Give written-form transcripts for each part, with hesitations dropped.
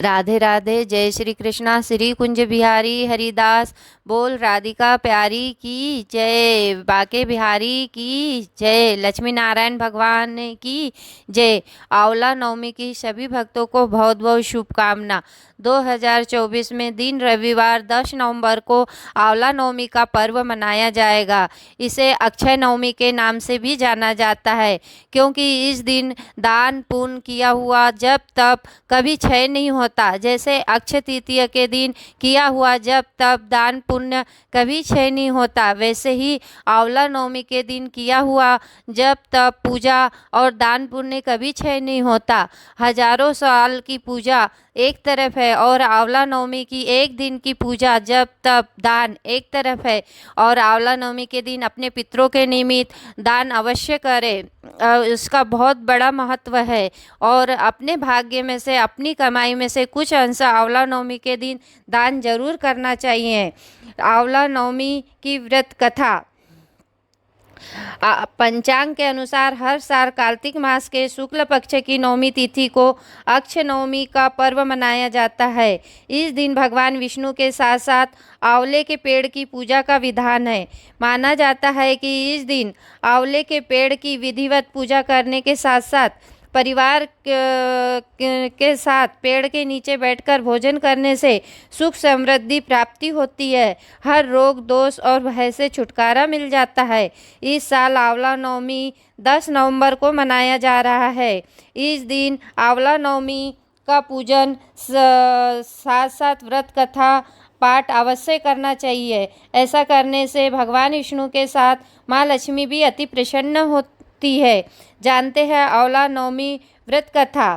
राधे राधे। जय श्री कृष्णा। श्री कुंज बिहारी हरिदास बोल। राधिका प्यारी की जय। बाके बिहारी की जय। लक्ष्मी नारायण भगवान की जय। आंवला नवमी की सभी भक्तों को बहुत बहुत शुभकामना। 2024 में दिन रविवार 10 नवंबर को आंवला नवमी का पर्व मनाया जाएगा। इसे अक्षय नवमी के नाम से भी जाना जाता है, क्योंकि इस दिन दान पुण्य किया हुआ जब तब कभी क्षय नहीं होता। जैसे अक्षय तृतीया के दिन किया हुआ जब तब दान पुण्य कभी क्षय नहीं होता, वैसे ही आंवला नवमी के दिन किया हुआ जब तब पूजा और दान पुण्य कभी क्षय नहीं होता। हजारों साल की पूजा एक तरफ है और आंवला नवमी की एक दिन की पूजा जब तब दान एक तरफ है। और आंवला नवमी के दिन अपने पितरों के निमित्त दान अवश्य करें, उसका बहुत बड़ा महत्व है। और अपने भाग्य में से, अपनी कमाई में से कुछ अंश आंवला नवमी के दिन दान जरूर करना चाहिए। आंवला नवमी की व्रत कथा। पंचांग के अनुसार हर साल कार्तिक मास के शुक्ल पक्ष की नवमी तिथि को अक्षय नवमी का पर्व मनाया जाता है। इस दिन भगवान विष्णु के साथ साथ आंवले के पेड़ की पूजा का विधान है। माना जाता है कि इस दिन आंवले के पेड़ की विधिवत पूजा करने के साथ साथ परिवार के साथ पेड़ के नीचे बैठकर भोजन करने से सुख समृद्धि प्राप्ति होती है। हर रोग दोष और भय से छुटकारा मिल जाता है। इस साल आंवला नवमी 10 नवंबर को मनाया जा रहा है। इस दिन आंवला नवमी का पूजन साथ साथ व्रत कथा पाठ अवश्य करना चाहिए। ऐसा करने से भगवान विष्णु के साथ माँ लक्ष्मी भी अति प्रसन्न होती है। जानते हैं आंवला नवमी व्रत कथा।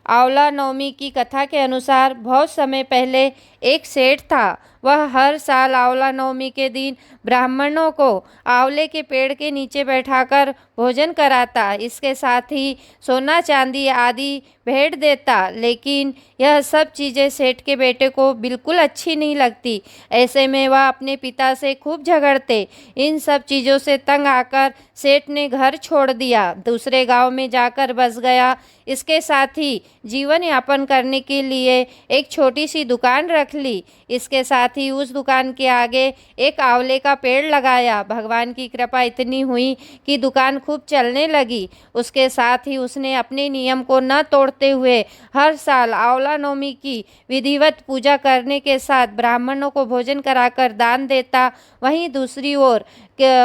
आंवला नवमी की कथा के अनुसार बहुत समय पहले एक सेठ था। वह हर साल आंवला नवमी के दिन ब्राह्मणों को आंवले के पेड़ के नीचे बैठाकर भोजन कराता, इसके साथ ही सोना चांदी आदि भेंट देता। लेकिन यह सब चीज़ें सेठ के बेटे को बिल्कुल अच्छी नहीं लगती। ऐसे में वह अपने पिता से खूब झगड़ते। इन सब चीज़ों से तंग आकर सेठ ने घर छोड़ दिया, दूसरे गांव में जाकर बस गया। इसके साथ ही जीवन यापन करने के लिए एक छोटी सी दुकान रख ली। इसके साथ ही उस दुकान के आगे एक आंवले का पेड़ लगाया। भगवान की कृपा इतनी हुई कि दुकान खूब चलने लगी। उसके साथ ही उसने अपने नियम को न तोड़ते हुए हर साल आंवला नवमी की विधिवत पूजा करने के साथ ब्राह्मणों को भोजन कराकर दान देता। वहीं दूसरी ओर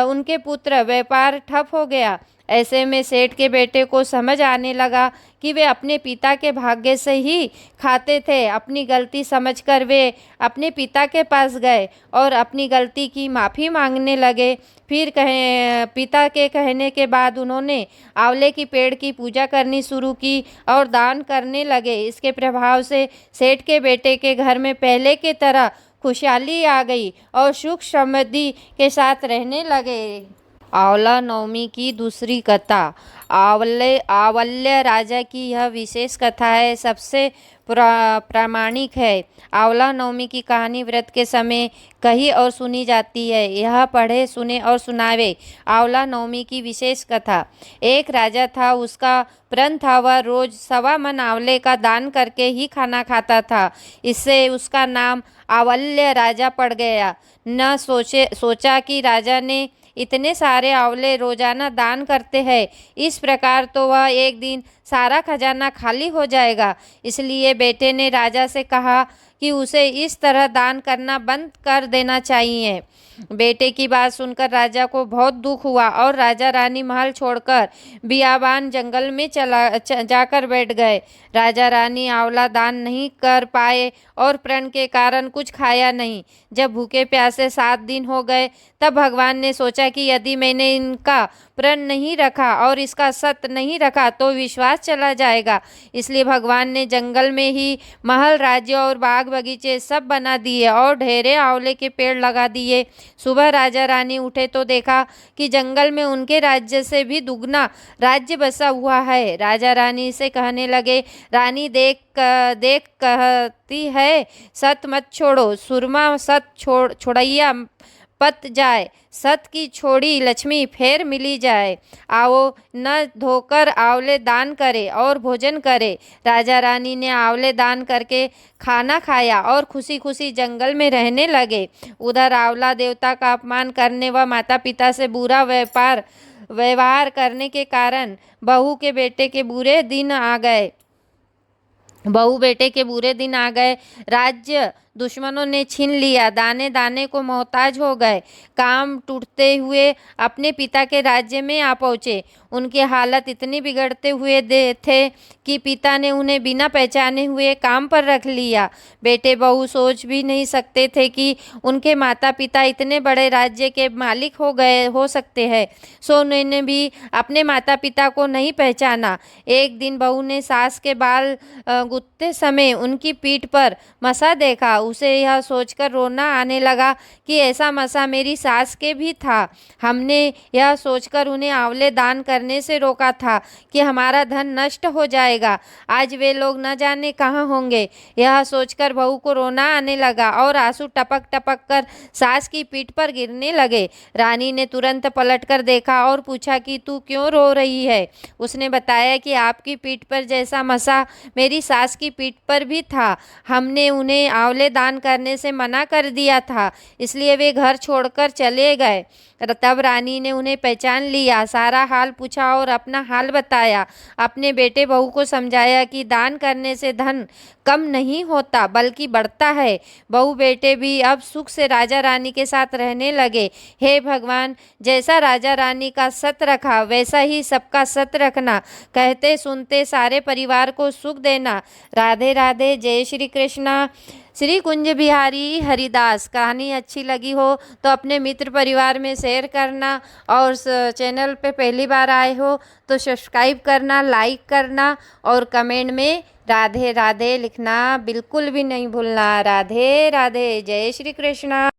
उनके पुत्र व्यापार ठप हो गया। ऐसे में सेठ के बेटे को समझ आने लगा कि वे अपने पिता के भाग्य से ही खाते थे। अपनी गलती समझकर वे अपने पिता के पास गए और अपनी गलती की माफ़ी मांगने लगे। फिर पिता के कहने के बाद उन्होंने आंवले की पेड़ की पूजा करनी शुरू की और दान करने लगे। इसके प्रभाव से सेठ के बेटे के घर में पहले के तरह खुशहाली आ गई और सुख समृद्धि के साथ रहने लगे। आंवला नवमी की दूसरी कथा। आंवल्य राजा की यह विशेष कथा है, सबसे प्रामाणिक है। आंवला नवमी की कहानी व्रत के समय कही और सुनी जाती है। यह पढ़े सुने और सुनावे। आंवला नवमी की विशेष कथा। एक राजा था, उसका प्रण था वह रोज 1.25 मन आंवले का दान करके ही खाना खाता था। इससे उसका नाम आंवल्य राजा पड़ गया। न सोचा कि राजा ने इतने सारे आंवले रोजाना दान करते हैं, इस प्रकार तो वह एक दिन सारा खजाना खाली हो जाएगा। इसलिए बेटे ने राजा से कहा कि उसे इस तरह दान करना बंद कर देना चाहिए। बेटे की बात सुनकर राजा को बहुत दुख हुआ और राजा रानी महल छोड़कर बियाबान जंगल में जाकर बैठ गए। राजा रानी आंवला दान नहीं कर पाए और प्रण के कारण कुछ खाया नहीं। जब भूखे प्यासे 7 दिन हो गए तब भगवान ने सोचा कि यदि मैंने इनका प्रण नहीं रखा और इसका सत्य नहीं रखा तो विश्वास चला जाएगा। इसलिए भगवान ने जंगल में ही महल, राज्य और बाग बगीचे सब बना दिए और ढेरे आंवले के पेड़ लगा दिए। सुबह राजा रानी उठे तो देखा कि जंगल में उनके राज्य से भी दुगना राज्य बसा हुआ है। राजा रानी से कहने लगे, रानी देख कहती है सत मत छोड़ो, सुरमा सत छोड़ैया पत जाए, सत की छोड़ी लक्ष्मी फेर मिली जाए। आओ न धोकर आंवले दान करे और भोजन करे। राजा रानी ने आंवले दान करके खाना खाया और खुशी खुशी जंगल में रहने लगे। उधर आंवला देवता का अपमान करने व माता पिता से बुरा व्यवहार करने के कारण बहू के बेटे के बुरे दिन आ गए। राज्य दुश्मनों ने छीन लिया, दाने दाने को मोहताज हो गए। काम टूटते हुए अपने पिता के राज्य में आ पहुँचे। उनकी हालत इतनी बिगड़ते हुए थे कि पिता ने उन्हें बिना पहचाने हुए काम पर रख लिया। बेटे बहू सोच भी नहीं सकते थे कि उनके माता पिता इतने बड़े राज्य के मालिक हो सकते हैं। सो उन्होंने भी अपने माता पिता को नहीं पहचाना। एक दिन बहू ने सास के बाल गुथते समय उनकी पीठ पर मसा देखा। उसे यह सोचकर रोना आने लगा कि ऐसा मसा मेरी सास के भी था। हमने यह सोचकर उन्हें आंवले दान करने से रोका था कि हमारा धन नष्ट हो जाएगा। आज वे लोग न जाने कहाँ होंगे। यह सोचकर बहू को रोना आने लगा और आंसू टपक टपक कर सास की पीठ पर गिरने लगे। रानी ने तुरंत पलटकर देखा और पूछा कि तू क्यों रो रही है। उसने बताया कि आपकी पीठ पर जैसा मसा मेरी सास की पीठ पर भी था। हमने उन्हें आंवले दान करने से मना कर दिया था, इसलिए वे घर छोड़कर चले गए। तब रानी ने उन्हें पहचान लिया, सारा हाल पूछा और अपना हाल बताया। अपने बेटे बहू को समझाया कि दान करने से धन कम नहीं होता बल्कि बढ़ता है। बहू बेटे भी अब सुख से राजा रानी के साथ रहने लगे। हे भगवान, जैसा राजा रानी का सत रखा वैसा ही सबका सत रखना। कहते सुनते सारे परिवार को सुख देना। राधे राधे। जय श्री कृष्णा। श्री कुंज बिहारी हरिदास। कहानी अच्छी लगी हो तो अपने मित्र परिवार में शेयर करना और चैनल पे पहली बार आए हो तो सब्सक्राइब करना, लाइक करना और कमेंट में राधे राधे लिखना बिल्कुल भी नहीं भूलना। राधे राधे। जय श्री कृष्णा।